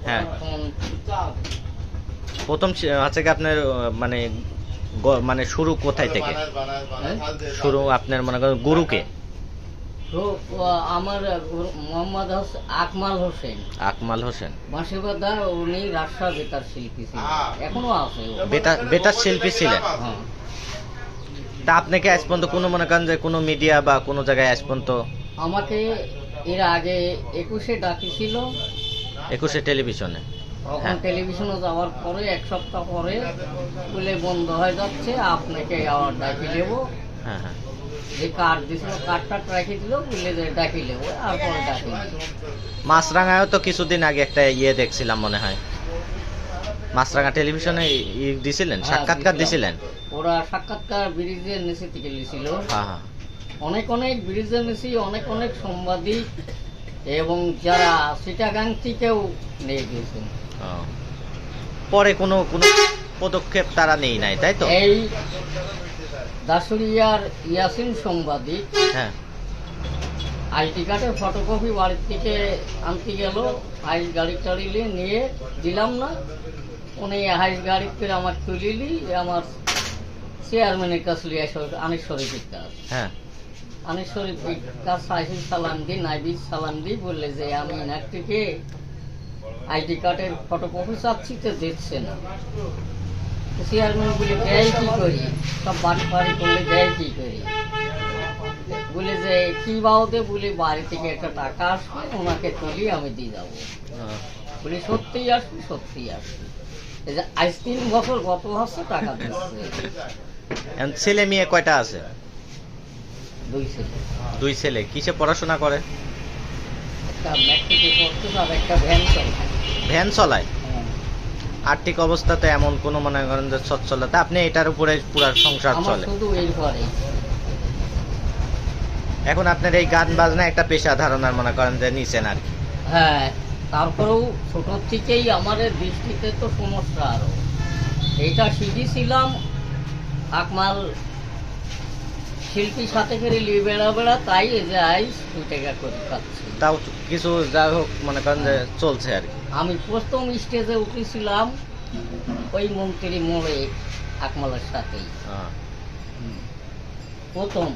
হ্যাঁ। তখন প্রথম আছে কি আপনার মানে মানে শুরু কোথায় থেকে? শুরু আপনার মনে করেন গুরুকে? আমার মোহাম্মদ আকমাল হোসেন। আকমাল হোসেন বাঁশিবাদা, উনি রাজশাহ বেতার শিল্পী ছিলেন, এখনো আছে। বেতার শিল্পী ছিলেন। হ্যাঁ। তা আপনাকে আজ পর্যন্ত কোনো মনে করেন যে কোনো মিডিয়া বা কোনো জায়গায় আজ পর্যন্ত? আমাকে এর আগে 21-এ ডাকিছিল, 21-এ টেলিভিশনে। তখন টেলিভিশনে যাওয়ার পরে 1 সপ্তাহ পরে বলে বন্ধ হয়ে যাচ্ছে, আপনাকে আবার ডাকি নেবো। হ্যাঁ হ্যাঁ। যে কার্ড দিছিল, কার্ডটা রাখি দিল, বলে যে ডাকি নেবো, আর পরে ডাকি নেবো। মাছরাঙায়ও তো কিছুদিন আগে একটা ইয়ে দেখছিলাম মনে হয়, মাছরাঙা টেলিভিশনে দিছিলেন, সাক্ষাৎকার দিছিলেন। ওরা সাক্ষাৎকার ব্রিজের নিচে থেকে লিছিল। হ্যাঁ হ্যাঁ। অনেক অনেক ব্রিজের নিচে অনেক অনেক সাংবাদিক এবং যারা চিটাগাং থেকেও নিয়ে গিয়েছেন। পরে কোনো কোনো পদক্ষেপ তারা নেই নাই, তাই তো? এই দাসুরিয়ার ইয়াসিন সাংবাদিক হ্যাঁ। আইডি কার্ডের ফটোকপি বাড়ির থেকে আনতে গেল, হাইস গাড়ি টাড়িলে নিয়ে দিলাম না, উনি হাইস গাড়ি করে আমার তুলিলি, আমার চেয়ারম্যানের কাছে লিয়ে আসে, আনিস শরীফের কাজ। হ্যাঁ। আনিস শরীফের কাজ সাইসি সালাম দিই, নাইবিজ সালাম দিই, বললে যে আমি এনার থেকে আইডি কার্ডের ফটোকপি চাচ্ছি, তো দিচ্ছে না। চেয়ারম্যান বলে দেয় কি করি, সব বাড়ি ফাড়ি করলে দেয় কি করি, বলে যে কি বাউতে, বলে বাড়ি থেকে একটা টাকা আসবে, ওনাকে তুলি আমি দিয়ে যাবো। বলি সত্যিই আসবি, সত্যিই আসবি। এই যে আজ 3 বছর গত হচ্ছে, টাকা দিচ্ছে। ছেলে মেয়ে কয়টা আছে? 2 ছেলে। 2 ছেলে। কিসে পড়াশোনা করে? একটা ম্যাট্রিকে পড়তো, আর একটা ভ্যান চলে। ভ্যান চলায়? হ্যাঁ। আর্থিক অবস্থা তো এমন কোনো মনে করেন যে সচ্ছলতা, আপনি এটার উপরে পুরো সংসার আমার চলে? শুধু এরপরে। এখন আপনার এই গান বাজনা একটা পেশা ধারণার মনে করেন যে নিছেন আর কি? হ্যাঁ, তারপরেও ছোট থেকেই আমার দৃষ্টিতে তো সমস্যা আরো। এইটা শিখেছিলাম আকমাল শিল্পীর সাথে করে লিয়ে বেড়া, তাই এই যে আইস 2 টাকা করে পাচ্ছি। তাও কিছু যা হোক মনে করেন যে চলছে আর কি। আমি প্রথম স্টেজে উঠেছিলাম ওই মন্ত্রী মোড়ে আকমালের সাথেই, প্রথম।